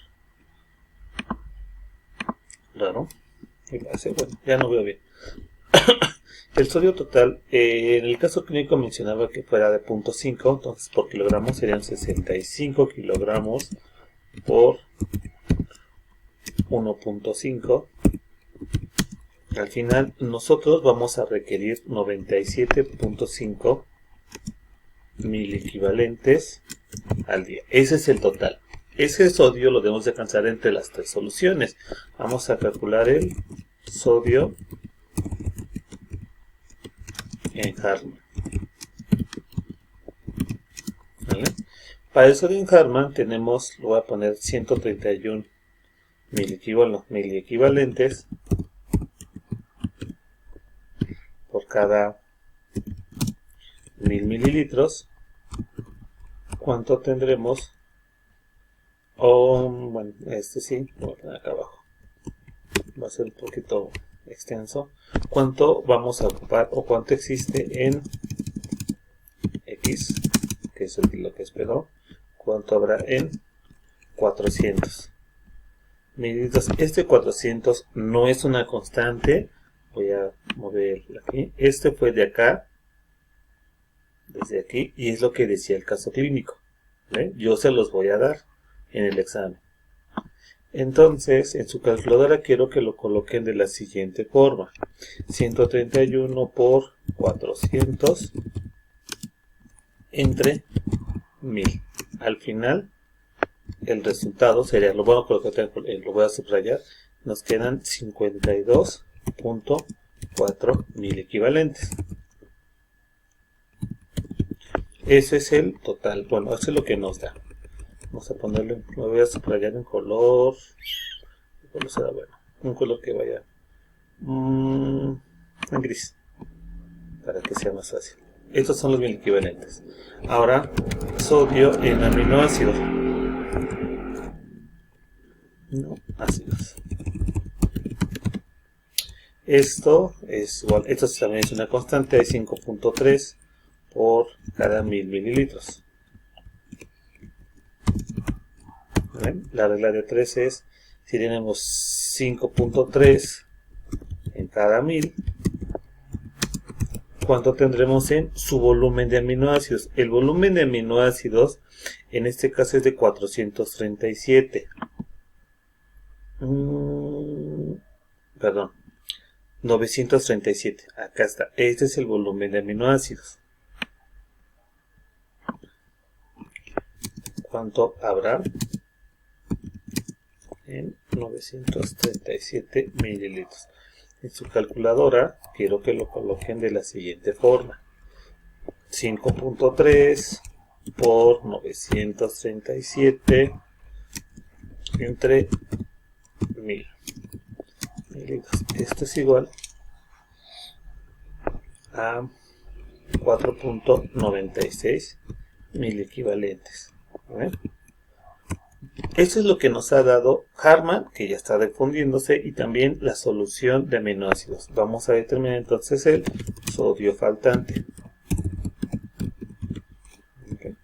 raro. Bueno, ya no veo bien. El sodio total, en el caso clínico mencionaba que fuera de 0.5, entonces por kilogramo serían 65 kilogramos por 1.5. Al final nosotros vamos a requerir 97.5 mil equivalentes al día. Ese es el total. Ese sodio lo debemos de alcanzar entre las tres soluciones. Vamos a calcular el sodio en Hartmann. ¿Vale? Para el sodio en Hartmann tenemos, lo voy a poner 131 mil equivalentes por cada 1000 mililitros. ¿Cuánto tendremos? Bueno, sí, lo voy a poner acá abajo. Va a ser un poquito extenso. ¿Cuánto vamos a ocupar o cuánto existe en X? Que es lo que espero. ¿Cuánto habrá en 400 mililitros? 400 no es una constante. Voy a mover aquí. Fue de acá, desde aquí, y es lo que decía el caso clínico. ¿Vale? Yo se los voy a dar en el examen. Entonces, en su calculadora quiero que lo coloquen de la siguiente forma: 131 por 400 entre 1000. Al final, el resultado sería, lo voy a colocar, lo voy a subrayar, nos quedan 52.4 mil equivalentes. Ese es el total. Bueno, eso es lo que nos da. Vamos a ponerlo, lo voy a subrayar en color. ¿Qué color será bueno? Un color que vaya en gris, para que sea más fácil. Estos son los mil equivalentes. Ahora, sodio en aminoácidos. No, ácidos. Esto es igual, esto también es una constante de 5.3 por cada 1000 mililitros. ¿Ven? La regla de 3 es, si tenemos 5.3 en cada 1000, ¿cuánto tendremos en su volumen de aminoácidos? El volumen de aminoácidos en este caso es de 437. Perdón, 937. Acá está. Este es el volumen de aminoácidos. ¿Cuánto habrá en 937 mililitros? En su calculadora quiero que lo coloquen de la siguiente forma: 5.3 por 937 entre 1000 mililitros. Esto es igual a 4.96 mil equivalentes. ¿Ven? Esto es lo que nos ha dado Hartmann, que ya está difundiéndose, y también la solución de aminoácidos. Vamos a determinar entonces el sodio faltante. Okay.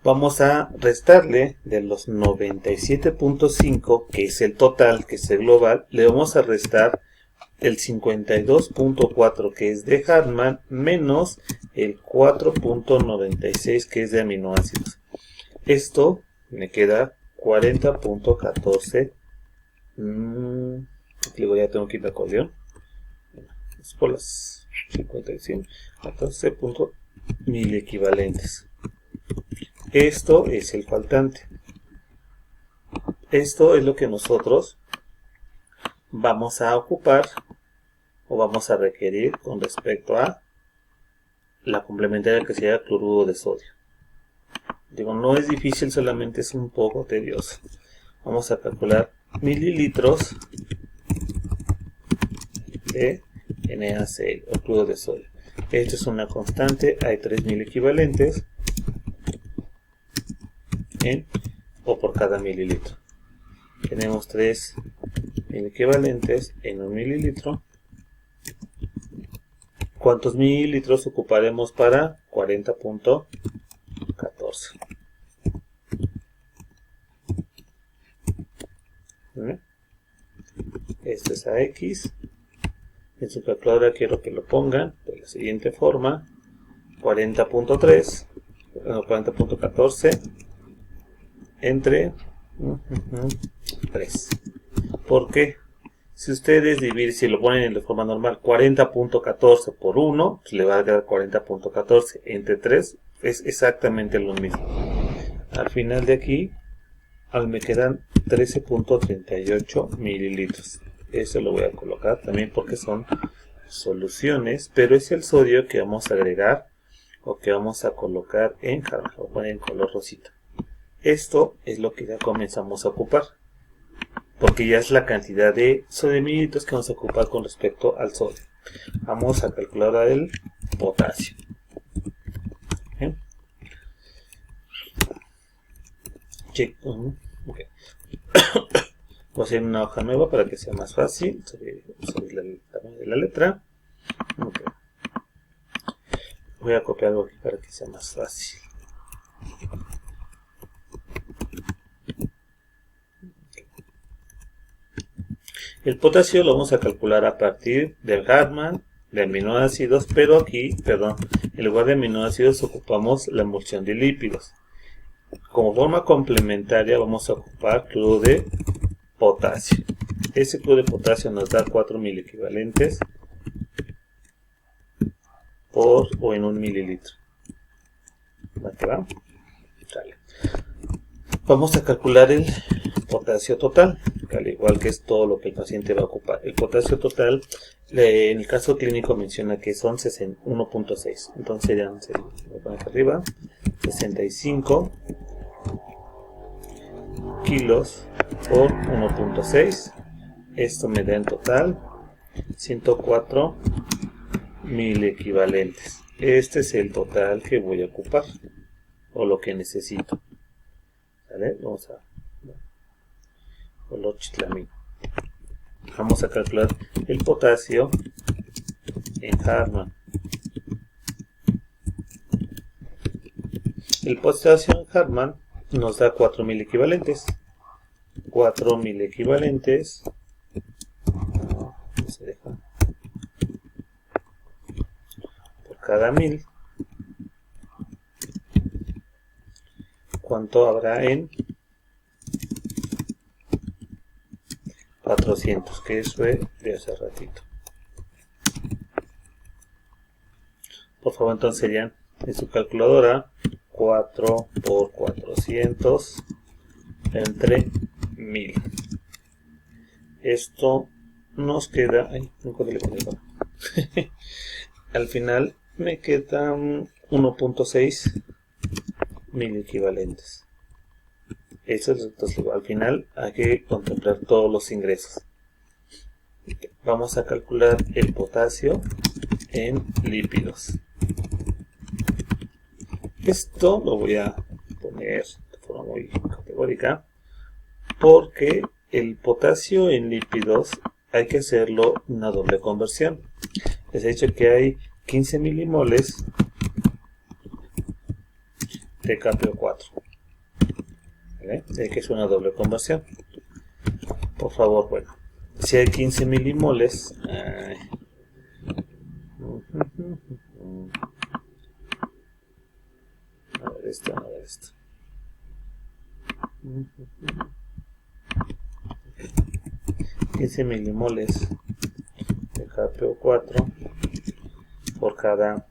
Vamos a restarle de los 97.5, que es el total, que es el global, le vamos a restar el 52.4, que es de Hartmann, menos el 4.96, que es de aminoácidos. Esto me queda 40.14. Luego ya tengo que ir de acordeón. Es por las 55. 14 mil equivalentes. Esto es el faltante. Esto es lo que nosotros vamos a ocupar o vamos a requerir con respecto a la complementaria que sería cloruro de sodio. Digo, no es difícil, solamente es un poco tedioso. Vamos a calcular mililitros de NaCl o cloruro de sodio. Esto es una constante, hay 3000 equivalentes o por cada mililitro. Tenemos 3000 equivalentes en un mililitro. ¿Cuántos mililitros ocuparemos para 40.14? Esto es a X. En su calculadora quiero que lo pongan de la siguiente forma: 40.14 entre 3. ¿Por qué? Si ustedes dividen, si lo ponen de forma normal, 40.14 por 1, pues le va a dar 40.14 entre 3, es exactamente lo mismo. Al final de aquí, me quedan 13.38 mililitros. Eso lo voy a colocar también porque son soluciones, pero es el sodio que vamos a agregar o que vamos a colocar en Harman. Lo voy a poner en color rosita. Esto es lo que ya comenzamos a ocupar, porque ya es la cantidad de sodio mililitros que vamos a ocupar con respecto al sodio. Vamos a calcular ahora el potasio. ¿Bien? Okay. Voy a hacer una hoja nueva para que sea más fácil subir el tamaño de la letra. Okay. Voy a copiar algo aquí para que sea más fácil. El potasio lo vamos a calcular a partir del Harman, de aminoácidos, pero aquí, en lugar de aminoácidos ocupamos la emulsión de lípidos. Como forma complementaria vamos a ocupar cloruro de potasio. Ese cloruro de potasio nos da 4000 equivalentes o en un mililitro. ¿Va? Vamos a calcular el potasio total, al igual que es todo lo que el paciente va a ocupar. El potasio total, en el caso clínico menciona que son 1.6, entonces serían, voy a poner acá arriba, 65 kilos por 1.6. Esto me da en total 104.000 equivalentes. Este es el total que voy a ocupar o lo que necesito. ¿Vale? Vamos a color chiclamino. Vamos a calcular el potasio en Harman. El potasio en Harman nos da 4000 equivalentes. 4000 equivalentes. Se deja por cada 1000. ¿Cuánto habrá en 400? Que eso es de hace ratito. Por favor, entonces serían en su calculadora 4 por 400 entre 1000. Esto nos queda, al final me quedan 1.6 mil equivalentes. Eso es, entonces, al final hay que contemplar todos los ingresos. Vamos a calcular el potasio en lípidos. Esto lo voy a poner de forma muy categórica porque el potasio en lípidos hay que hacerlo una doble conversión. Les he dicho que hay 15 milimoles de KPO4. ¿Vale? Hay que hacer una doble conversión. Por favor, bueno, si hay 15 milimoles, a ver esto. 15 milimoles de KPO4 por cada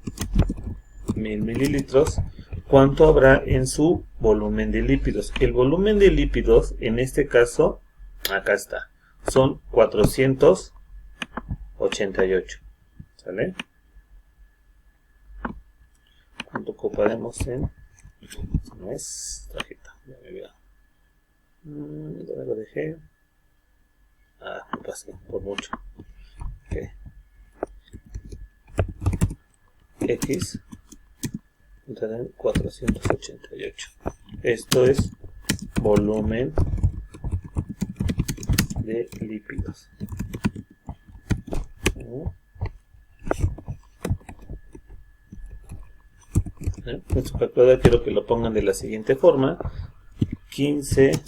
1000 mililitros. ¿Cuánto habrá en su volumen de lípidos? El volumen de lípidos, en este caso, acá está, son 488. ¿Sale? ¿Cuánto ocuparemos en? No es tarjeta, ya me olvidé. ¿Dónde lo dejé? Me pasé por mucho. Okay. X entrará 488. Esto es volumen de lípidos. En su calculadora quiero que lo pongan de la siguiente forma: 15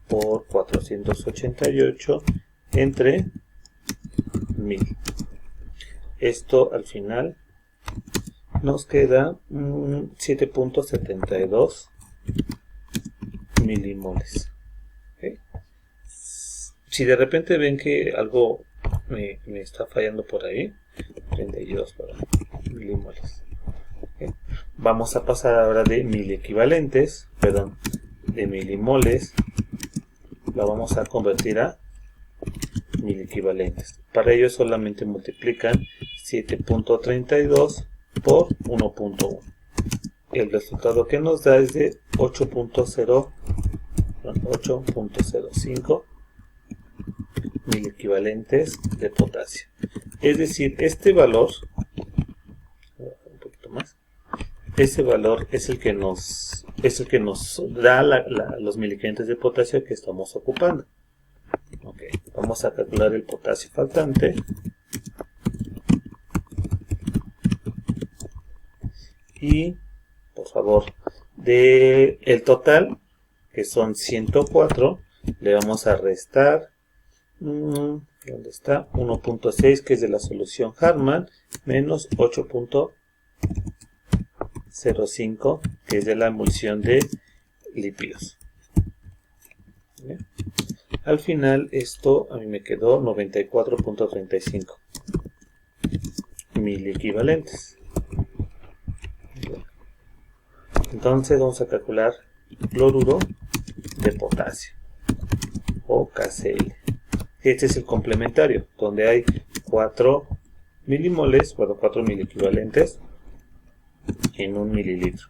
por 488 entre 1000. Esto al final nos queda 7.72 milimoles. ¿Okay? Si de repente ven que algo me está fallando por ahí, 32 milimoles. ¿Okay? Vamos a pasar ahora de de milimoles, la vamos a convertir a milequivalentes. Para ello solamente multiplican 7.32 por 1.1. El resultado que nos da es de 8.05 milequivalentes de potasio. Es decir, este valor, un poquito más, ese valor es el que nos da los miliquivalentes de potasio que estamos ocupando. Okay, vamos a calcular el potasio faltante. Y, por favor, de el total, que son 104, le vamos a restar, ¿dónde está? 1.6, que es de la solución Hartmann, menos 8.05, que es de la emulsión de lípidos. ¿Bien? Al final esto a mí me quedó 94.35 milequivalentes. Entonces vamos a calcular cloruro de potasio, o KCl. Este es el complementario, donde hay 4 milimoles, 4 milequivalentes en 1 mililitro.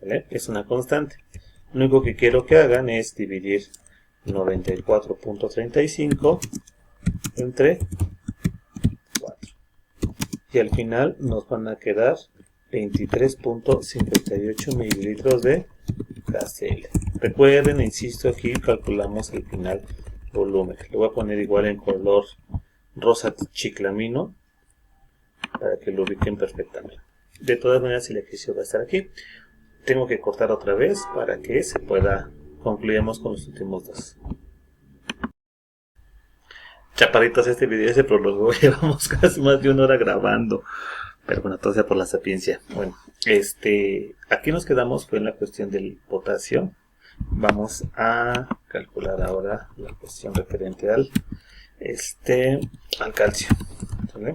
¿Vale? Es una constante. Lo único que quiero que hagan es dividir 94.35 entre 4. Y al final nos van a quedar 23.58 mililitros de KCl. Recuerden, insisto, aquí calculamos el final volumen. Lo voy a poner igual en color rosa chiclamino para que lo ubiquen perfectamente. De todas maneras, el ejercicio va a estar aquí. Tengo que cortar otra vez para que se pueda. Concluyamos con los últimos dos. Chaparritos, este video se prolongó. Llevamos casi más de 1 hora grabando. Pero bueno, todo sea por la sapiencia. Bueno, aquí nos quedamos fue en la cuestión del potasio. Vamos a calcular ahora la cuestión referente al calcio. ¿Vale?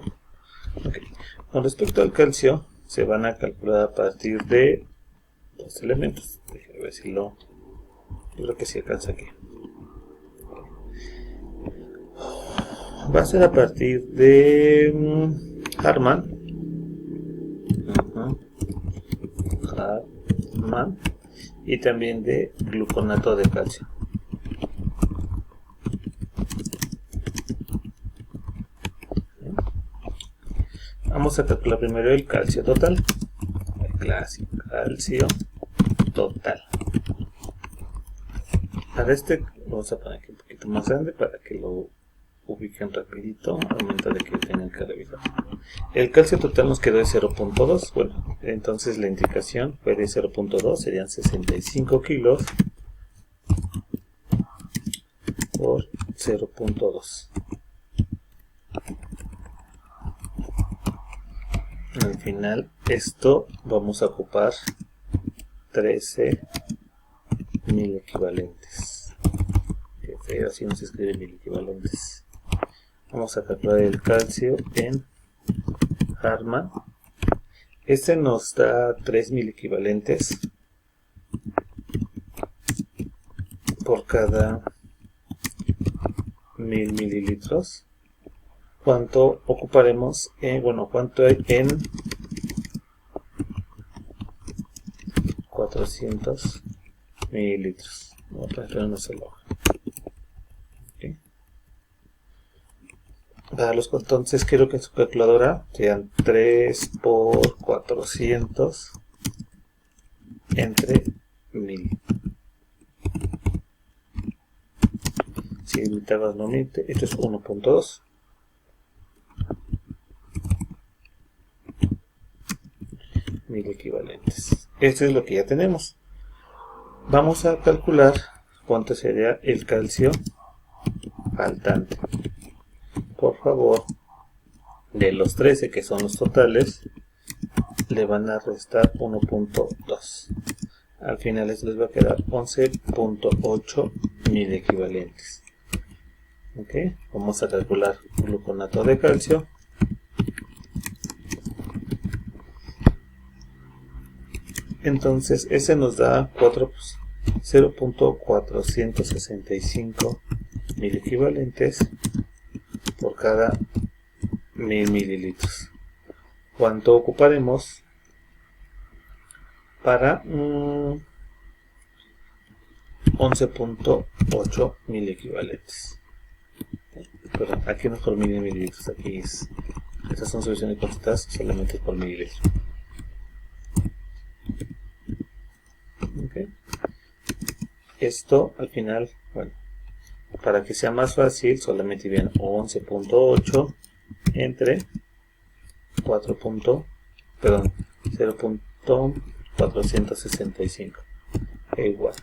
Okay. Con respecto al calcio, se van a calcular a partir de dos elementos. Déjenme ver si yo creo que sí alcanza aquí. Va a ser a partir de Hartmann. Hartmann, y también de gluconato de calcio. Vamos a calcular primero el calcio total. El clásico calcio total. Para vamos a poner aquí un poquito más grande para que lo ubiquen rapidito, al momento de que tengan que revisar. El calcio total nos quedó de 0.2. Bueno, entonces la indicación fue de 0.2, serían 65 kilos por 0.2. Al final esto vamos a ocupar 13 milequivalentes. Qué feo, así no se escribe milequivalentes. Vamos a calcular el calcio en Hartmann. Este nos da 3 milequivalentes por cada 1000 mililitros, ¿cuánto ocuparemos? Bueno, ¿cuánto hay en 400 mililitros? Vamos a poner una sola hoja. Okay. Entonces quiero que en su calculadora sean 3 por 400 entre 1000. Si mi tabla no miente, esto es 1.2. Mil equivalentes. Esto es lo que ya tenemos. Vamos a calcular cuánto sería el calcio faltante. Por favor, de los 13 que son los totales, le van a restar 1.2. Al final les va a quedar 11.8 mil equivalentes. Okay. Vamos a calcular gluconato de calcio. Entonces ese nos da 0.465 mil equivalentes por cada 1000 mililitros. ¿Cuánto ocuparemos para 11.8 mil equivalentes? Perdón, aquí no es por 1000 mililitros, aquí es, estas son soluciones cortas, solamente por mililitro. Okay. Esto al final, bueno, para que sea más fácil, solamente bien 11.8 entre 0.465 igual,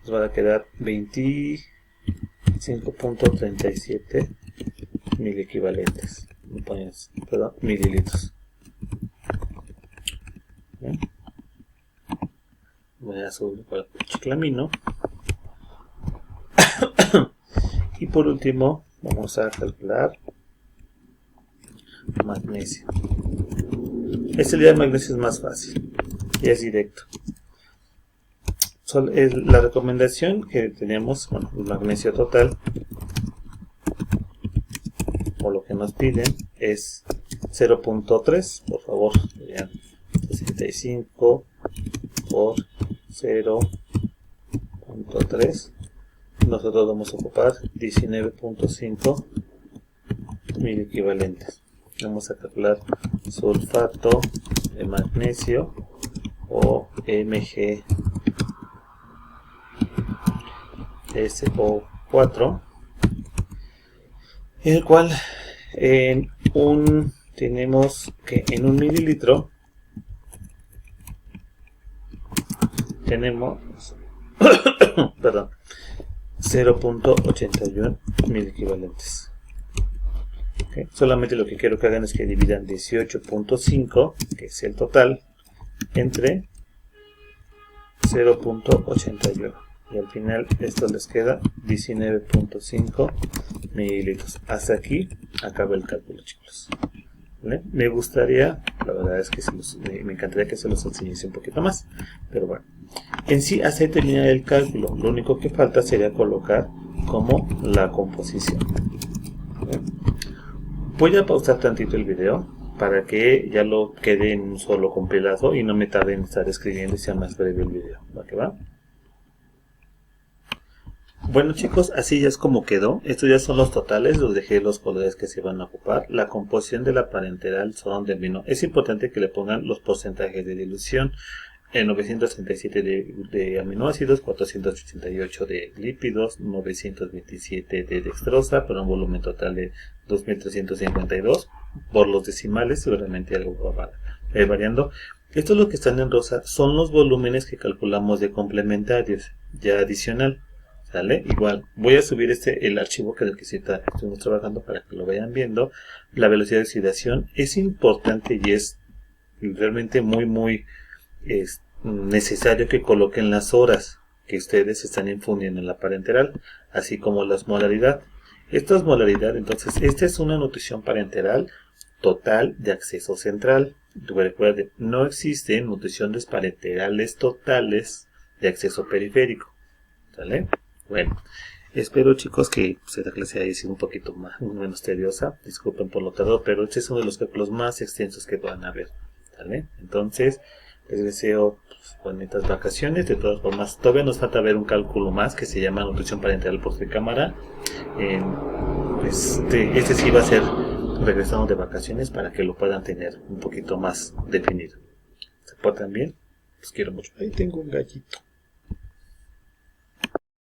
nos van a quedar 25.37 mil equivalentes, perdón, mililitros. ¿Bien? Voy a subir para el chiclamino. Y por último vamos a calcular magnesio. Este día de magnesio es más fácil y es directo. La recomendación que tenemos, bueno, el magnesio total, o lo que nos piden, es 0.3, por favor, serían 65 por 0.3. Nosotros vamos a ocupar 19.5 mil equivalentes. Vamos a calcular sulfato de magnesio o MgSO4, el cual tenemos que en un mililitro tenemos perdón, 0.81 mil equivalentes. Okay. Solamente lo que quiero que hagan es que dividan 18.5, que es el total, entre 0.81 y al final esto les queda 19.5 mililitros. Hasta aquí acaba el cálculo, chicos. ¿Vale? Me gustaría, la verdad es que me encantaría que se los enseñase un poquito más, pero bueno, en sí hace terminar el cálculo. Lo único que falta sería colocar como la composición. ¿Vale? Voy a pausar tantito el video para que ya lo quede en un solo compilado y no me tarde en estar escribiendo y sea más breve el video. ¿Va que va? Bueno, chicos, así ya es como quedó. Estos ya son los totales, los dejé los colores que se van a ocupar. La composición de la parenteral son de vino. Es importante que le pongan los porcentajes de dilución. 937 de aminoácidos, 488 de lípidos, 927 de dextrosa, para un volumen total de 2352. Por los decimales seguramente algo va variando. Estos los que están en rosa son los volúmenes que calculamos de complementarios, ya adicional. ¿Sale? Igual, voy a subir el archivo que estuvimos trabajando para que lo vayan viendo. La velocidad de oxidación es importante y es realmente muy necesario que coloquen las horas que ustedes están infundiendo en la parenteral, así como las molaridad. Esta es molaridad, entonces esta es una nutrición parenteral total de acceso central. Recuerden, no existen nutriciones parenterales totales de acceso periférico. ¿Sale? Bueno, Espero, chicos, que esta clase haya sido un poquito menos tediosa. Disculpen por lo tardado, pero este es uno de los cálculos más extensos que van a ver. ¿Vale? Entonces, les deseo bonitas vacaciones. De todas formas, todavía nos falta ver un cálculo más que se llama nutrición parental por recámara. Este sí va a ser regresando de vacaciones para que lo puedan tener un poquito más definido. ¿Se portan bien? Los quiero mucho. Ahí tengo un gallito.